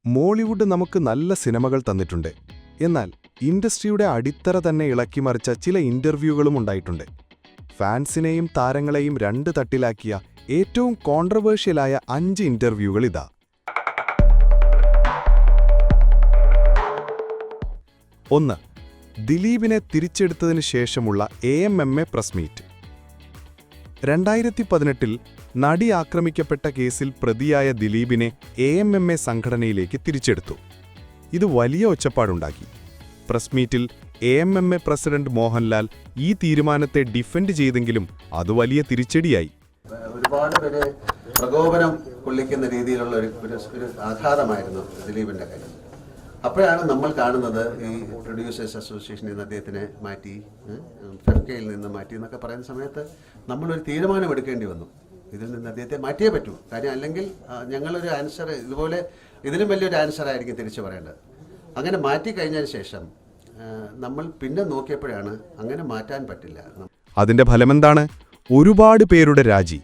Mollywood നമുക്ക് നല്ല സിനിമകൾ തന്നിട്ടുണ്ട്. എന്നാൽ ഇൻഡസ്ട്രിയുടെ അടിത്തറ തന്നെ ഇളക്കിമറിച്ച ചില ഇന്റർവ്യൂകളും ഉണ്ടായിട്ടുണ്ട്. ഫാൻസിനെയും താരങ്ങളെയും രണ്ട് തട്ടിലാക്കിയ ഏറ്റവും കോൺട്രവേഴ്ഷ്യലായ 5 ഇന്റർവ്യൂകൾ ഇതാ. 1. ദിലീപിനെ തിരിച്ചെടുത്തതിനു ശേഷമുള്ള AMMA പ്രസ് മീറ്റ്. 2018-ൽ നടി ആക്രമിക്കപ്പെട്ട കേസിൽ പ്രതിയായ ദിലീപിനെ AMMA സംഘടനയിലേക്ക് തിരിച്ചെടുത്തു. ഇത് വലിയ ഒച്ചപ്പാടുണ്ടാക്കി. പ്രസ് മീറ്റിൽ AMMA പ്രസിഡന്റ് മോഹൻലാൽ ഈ തീരുമാനത്തെ ഡിഫെൻഡ് ചെയ്തെങ്കിലും അത് വലിയ തിരിച്ചടിയായി. ഒരുപാട് പേര് പ്രകോപനം കൊള്ളിക്കുന്ന രീതിയിലുള്ള ഒരു ആഘാതമായിരുന്നു ദിലീപിന്റെ കാര്യം. അപ്പോഴാണ് നമ്മൾ കാണുന്നത് ഈ പ്രൊഡ്യൂസേഴ്സ് അസോസിയേഷനിൽ നിന്ന് അദ്ദേഹത്തിനെ മാറ്റി, ഫെഫ്കയിൽ നിന്ന് മാറ്റി എന്നൊക്കെ പറയുന്ന സമയത്ത് നമ്മളൊരു തീരുമാനമെടുക്കേണ്ടി വന്നു. ഇതിൽ നിന്ന് അദ്ദേഹത്തെ മാറ്റിയേ പറ്റൂ. കാര്യം അല്ലെങ്കിൽ ഞങ്ങളൊരു ആൻസർ ഇതുപോലെ ഇതിലും വലിയൊരു ആൻസർ ആയിരിക്കും തിരിച്ചു പറയേണ്ടത്. അങ്ങനെ മാറ്റി കഴിഞ്ഞതിന് ശേഷം നമ്മൾ പിന്നെ നോക്കിയപ്പോഴാണ് അങ്ങനെ മാറ്റാൻ പറ്റില്ല. അതിന്റെ ഫലമെന്താണ്? ഒരുപാട് പേരുടെ രാജി,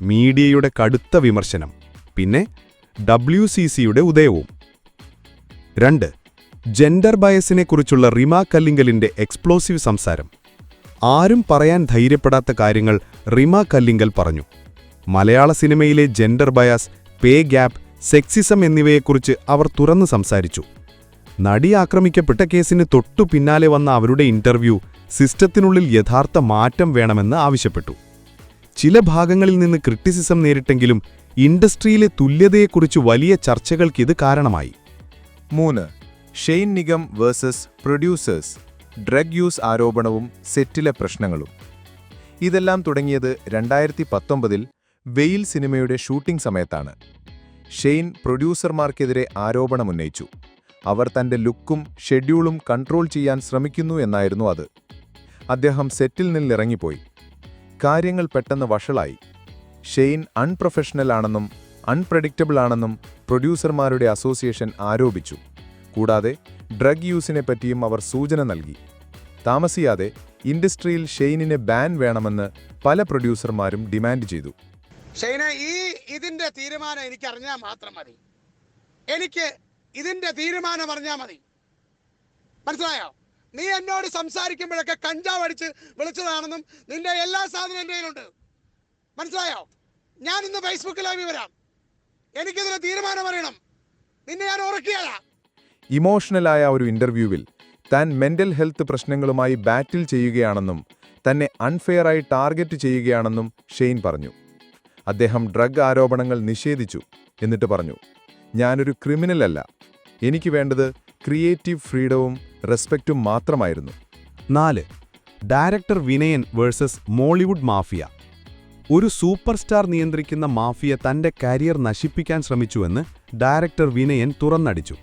മീഡിയയുടെ കടുത്ത വിമർശനം, പിന്നെ WCCയുടെ ഉദയവും. 2. ജെൻഡർ ബയസിനെക്കുറിച്ചുള്ള റിമ കല്ലിങ്കലിന്റെ എക്സ്പ്ലോസീവ് സംസാരം. ആരും പറയാൻ ധൈര്യപ്പെടാത്ത കാര്യങ്ങൾ റിമ കല്ലിങ്കൽ പറഞ്ഞു. മലയാള സിനിമയിലെ ജെൻഡർ ബയാസ്, പേ ഗ്യാപ്പ്, സെക്സിസം എന്നിവയെക്കുറിച്ച് അവർ തുറന്നു സംസാരിച്ചു. നടി ആക്രമിക്കപ്പെട്ട കേസിന് തൊട്ടു പിന്നാലെ വന്ന അവരുടെ ഇന്റർവ്യൂ സിസ്റ്റത്തിനുള്ളിൽ യഥാർത്ഥ മാറ്റം വേണമെന്ന് ആവശ്യപ്പെട്ടു. ചില ഭാഗങ്ങളിൽ നിന്ന് ക്രിറ്റിസിസം നേരിട്ടെങ്കിലും ഇൻഡസ്ട്രിയിലെ തുല്യതയെക്കുറിച്ച് വലിയ ചർച്ചകൾക്കിത് കാരണമായി. 3. Shane Nigam versus producers, drug use ആരോപണവും സെറ്റിലെ പ്രശ്നങ്ങളും. ഇതെല്ലാം തുടങ്ങിയത് 2019-ൽ വെയിൽ സിനിമയുടെ ഷൂട്ടിംഗ് സമയത്താണ്. ഷെയ്ൻ പ്രൊഡ്യൂസർമാർക്കെതിരെ ആരോപണമുന്നയിച്ചു. അവർ തന്റെ ലുക്കും ഷെഡ്യൂളും കൺട്രോൾ ചെയ്യാൻ ശ്രമിക്കുന്നു എന്നായിരുന്നു അത്. അദ്ദേഹം സെറ്റിൽ നിന്നിറങ്ങിപ്പോയി. കാര്യങ്ങൾ പെട്ടെന്ന് വഷളായി. ഷെയ്ൻ അൺപ്രൊഫഷണൽ ആണെന്നും അൺപ്രഡിക്റ്റബിൾ ആണെന്നും പ്രൊഡ്യൂസർമാരുടെ അസോസിയേഷൻ ആരോപിച്ചു. കൂടാതെ ഡ്രഗ് യൂസിനെപ്പറ്റിയും അവർ സൂചന നൽകി. താമസിയാതെ ഇൻഡസ്ട്രിയിൽ ഷെയ്നിനെ ബാൻ വേണമെന്ന് പല പ്രൊഡ്യൂസർമാരും ഡിമാൻഡ് ചെയ്തു. ഷെയ്നെ, ഇതിന്റെ തീരുമാനം എനിക്ക് അറിഞ്ഞാൽ മാത്രം മതി. എനിക്ക് ഇതിന്റെ തീരുമാനം അറിഞ്ഞാൽ മതി. മനസ്സിലായോ? നീ എന്നോട് സംസാരിക്കുമ്പോഴൊക്കെ കഞ്ചാവ് അടിച്ച് വിളിച്ചതാണെന്നും നിന്റെ എല്ലാ സാധനവും എൻ്റെ കയ്യിലുണ്ട്. മനസ്സിലായോ? ഞാൻ ഇന്ന് ഫേസ്ബുക്ക് ലൈവ് വരാം. എനിക്കിതിന് തീരുമാനം അറിയണം. നിന്നെ ഞാൻ ഉറക്കിയതാ. ഇമോഷണലായ ഒരു ഇന്റർവ്യൂവിൽ താൻ മെന്റൽ ഹെൽത്ത് പ്രശ്നങ്ങളുമായി ബാറ്റിൽ ചെയ്യുകയാണെന്നും തന്നെ അൺഫെയറായി ടാർഗറ്റ് ചെയ്യുകയാണെന്നും ഷെയ്ൻ പറഞ്ഞു. അദ്ദേഹം ഡ്രഗ് ആരോപണങ്ങൾ നിഷേധിച്ചു. എന്നിട്ട് പറഞ്ഞു, ഞാനൊരു ക്രിമിനലല്ല, എനിക്ക് വേണ്ടത് ക്രിയേറ്റീവ് ഫ്രീഡവും റെസ്പെക്റ്റും മാത്രമായിരുന്നു. 4. Director Vinayan versus Mollywood mafia. ഒരു സൂപ്പർ സ്റ്റാർ നിയന്ത്രിക്കുന്ന മാഫിയ തന്റെ കരിയർ നശിപ്പിക്കാൻ ശ്രമിച്ചുവെന്ന് ഡയറക്ടർ വിനയൻ തുറന്നടിച്ചു.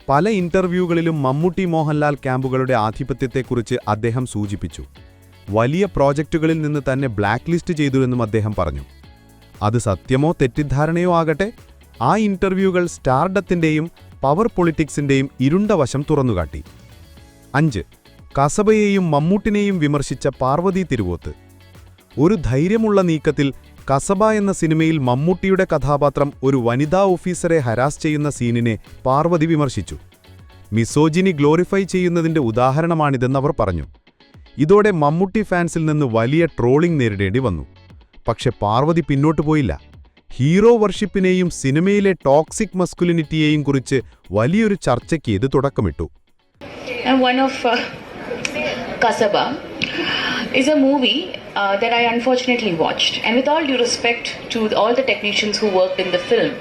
പല ഇന്റർവ്യൂകളിലും മമ്മൂട്ടി മോഹൻലാൽ ക്യാമ്പുകളുടെ ആധിപത്യത്തെക്കുറിച്ച് അദ്ദേഹം സൂചിപ്പിച്ചു. വലിയ പ്രോജക്റ്റുകളിൽ നിന്ന് തന്നെ ബ്ലാക്ക് ലിസ്റ്റ് ചെയ്തുവെന്നും അദ്ദേഹം പറഞ്ഞു. അത് സത്യമോ തെറ്റിദ്ധാരണയോ ആകട്ടെ, ആ ഇന്റർവ്യൂകൾ സ്റ്റാർഡത്തിന്റെയും പവർ പൊളിറ്റിക്സിന്റെയും ഇരുണ്ട വശം തുറന്നുകാട്ടി. 5. കസബയെയും മമ്മൂട്ടിനെയും വിമർശിച്ച പാർവതി തിരുവോത്ത്. ഒരു ധൈര്യമുള്ള നീക്കത്തിൽ കസബ എന്ന സിനിമയിൽ മമ്മൂട്ടിയുടെ കഥാപാത്രം ഒരു വനിതാ ഓഫീസറെ ഹരാസ് ചെയ്യുന്ന സീനിനെ പാർവതി വിമർശിച്ചു. മിസോജിനി ഗ്ലോറിഫൈ ചെയ്യുന്നതിന്റെ ഉദാഹരണമാണിതെന്നവർ പറഞ്ഞു. ഇതോടെ മമ്മൂട്ടി ഫാൻസിൽ നിന്ന് വലിയ ട്രോളിംഗ് നേരിടേണ്ടി വന്നു. പക്ഷെ പാർവതി പിന്നോട്ടു പോയില്ല. ഹീറോ വർഷിപ്പിനെയും സിനിമയിലെ ടോക്സിക് മസ്കുലിനിറ്റിയെയും കുറിച്ച് വലിയൊരു ചർച്ചയ്ക്ക് ഇത് തുടക്കമിട്ടു. Kasaba is a movie that I unfortunately watched, and with all due respect to all the technicians who worked in the film,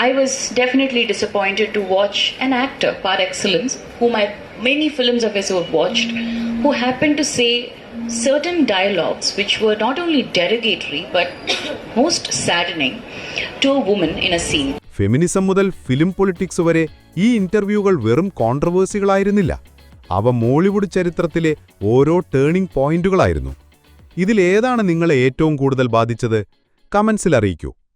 I was definitely disappointed to watch an actor par excellence, whom I many films of his have watched, who happened to say certain dialogues which were not only derogatory but most saddening to a woman in a scene. Feminism മുതൽ film politics വരെ ഈ ഇന്റർവ്യൂകൾ വെറും കോൺട്രവേഴ്സികളായിരുന്നില്ല. അവ Mollywood ചരിത്രത്തിലെ ഓരോ turning പോയിന്റുകളായിരുന്നു. ഇതിലേതാണ് നിങ്ങളെ ഏറ്റവും കൂടുതൽ ബാധിച്ചത്? കമന്റ്സിൽ അറിയിക്കൂ.